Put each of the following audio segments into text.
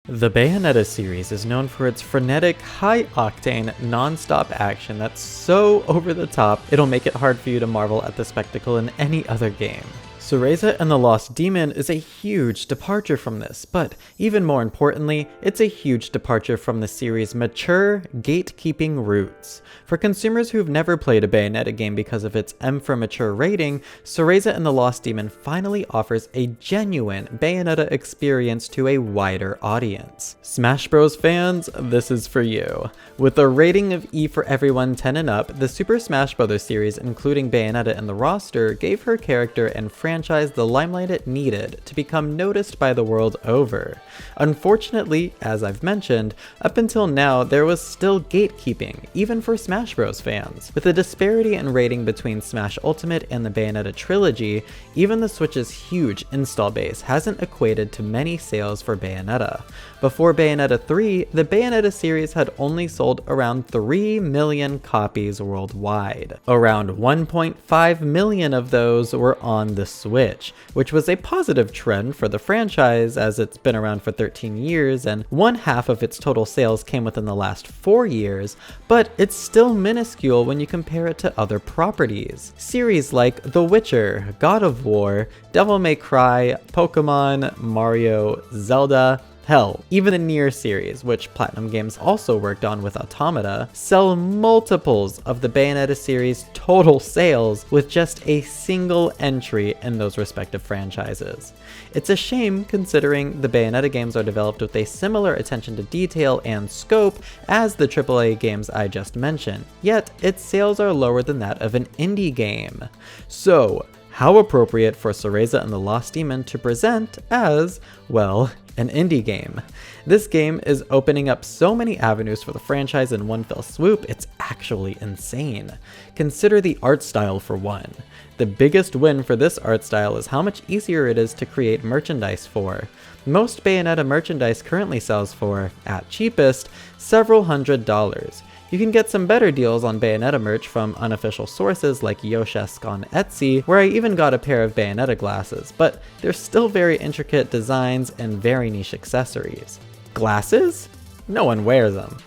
The Bayonetta series is known for its frenetic, high-octane, non-stop action that's so over the top, it'll make it hard for you to marvel at the spectacle in any other game. Cereza and the Lost Demon is a huge departure from this, but even more importantly, it's a huge departure from the series' mature, gatekeeping roots. For consumers who've never played a Bayonetta game because of its M for mature rating, Cereza and the Lost Demon finally offers a genuine Bayonetta experience to a wider audience. Smash Bros fans, this is for you. With a rating of E for everyone 10 and up, the Super Smash Bros series, including Bayonetta in the roster, gave her character and franchise the limelight it needed to become noticed by the world over. Unfortunately, as I've mentioned, up until now there was still gatekeeping, even for Smash Bros fans. With the disparity in rating between Smash Ultimate and the Bayonetta trilogy, even the Switch's huge install base hasn't equated to many sales for Bayonetta. Before Bayonetta 3, the Bayonetta series had only sold around 3 million copies worldwide. Around 1.5 million of those were on the Switch, which was a positive trend for the franchise as it's been around for 13 years and one half of its total sales came within the last 4 years, but it's still minuscule when you compare it to other properties. Series like The Witcher, God of War, Devil May Cry, Pokemon, Mario, Zelda, hell, even the Nier series, which Platinum Games also worked on with Automata, sell multiples of the Bayonetta series' total sales with just a single entry in those respective franchises. It's a shame considering the Bayonetta games are developed with a similar attention to detail and scope as the AAA games I just mentioned, yet its sales are lower than that of an indie game. So, how appropriate for Cereza and the Lost Demon to present as, well, an indie game. This game is opening up so many avenues for the franchise in one fell swoop, it's actually insane. Consider the art style for one. The biggest win for this art style is how much easier it is to create merchandise for. Most Bayonetta merchandise currently sells for, at cheapest, several $100s. You can get some better deals on Bayonetta merch from unofficial sources like Yoshesk on Etsy, where I even got a pair of Bayonetta glasses, but they're still very intricate designs and very niche accessories. Glasses? No one wears them.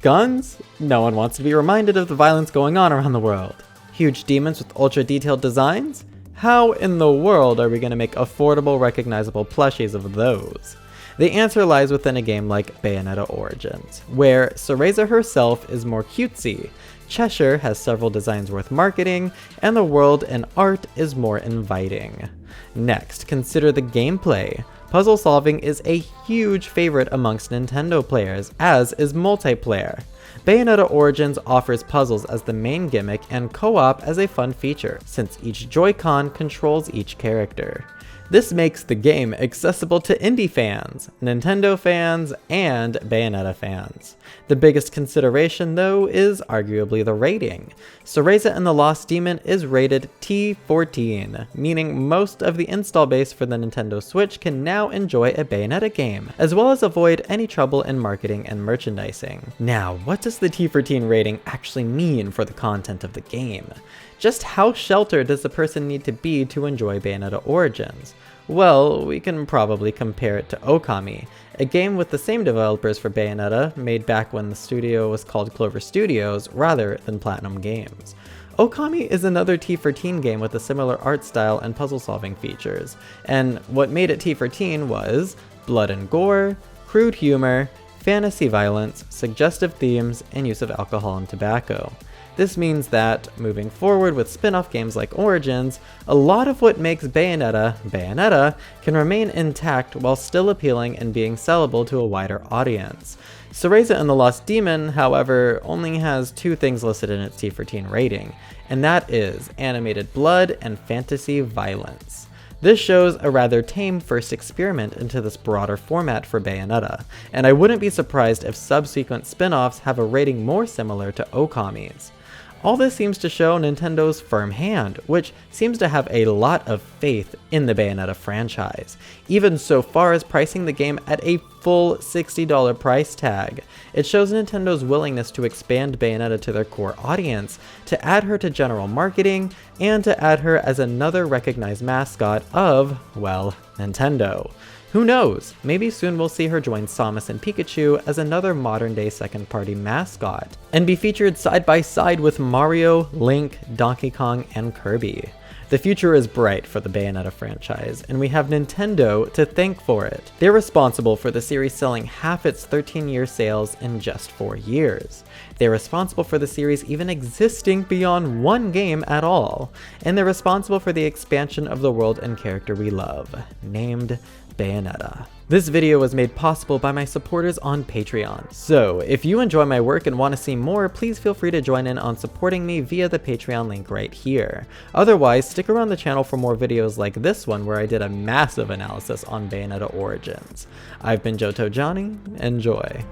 Guns? No one wants to be reminded of the violence going on around the world. Huge demons with ultra detailed designs? How in the world are we going to make affordable, recognizable plushies of those? The answer lies within a game like Bayonetta Origins, where Cereza herself is more cutesy, Cheshire has several designs worth marketing, and the world and art is more inviting. Next, consider the gameplay. Puzzle solving is a huge favorite amongst Nintendo players, as is multiplayer. Bayonetta Origins offers puzzles as the main gimmick and co-op as a fun feature, since each Joy-Con controls each character. This makes the game accessible to indie fans, Nintendo fans, and Bayonetta fans. The biggest consideration, though, is arguably the rating. Cereza and the Lost Demon is rated T14, meaning most of the install base for the Nintendo Switch can now enjoy a Bayonetta game, as well as avoid any trouble in marketing and merchandising. Now, what does the T14 rating actually mean for the content of the game? Just how sheltered does the person need to be to enjoy Bayonetta Origins? Well, we can probably compare it to Okami, a game with the same developers for Bayonetta, made back when the studio was called Clover Studios rather than Platinum Games. Okami is another T14 game with a similar art style and puzzle solving features, and what made it T14 was blood and gore, crude humor, fantasy violence, suggestive themes, and use of alcohol and tobacco. This means that, moving forward with spin-off games like Origins, a lot of what makes Bayonetta can remain intact while still appealing and being sellable to a wider audience. Cereza and the Lost Demon, however, only has 2 things listed in its T14 rating, and that is animated blood and fantasy violence. This shows a rather tame first experiment into this broader format for Bayonetta, and I wouldn't be surprised if subsequent spin-offs have a rating more similar to Okami's. All this seems to show Nintendo's firm hand, which seems to have a lot of faith in the Bayonetta franchise, even so far as pricing the game at a full $60 price tag. It shows Nintendo's willingness to expand Bayonetta to their core audience, to add her to general marketing, and to add her as another recognized mascot of, well, Nintendo. Who knows, maybe soon we'll see her join Samus and Pikachu as another modern-day second-party mascot, and be featured side by side with Mario, Link, Donkey Kong, and Kirby. The future is bright for the Bayonetta franchise, and we have Nintendo to thank for it. They're responsible for the series selling half its 13-year sales in just 4 years. They're responsible for the series even existing beyond one game at all. And they're responsible for the expansion of the world and character we love, named Bayonetta. This video was made possible by my supporters on Patreon. So, if you enjoy my work and want to see more, please feel free to join in on supporting me via the Patreon link right here. Otherwise, stick around the channel for more videos like this one where I did a massive analysis on Bayonetta Origins. I've been johtojonny, enjoy.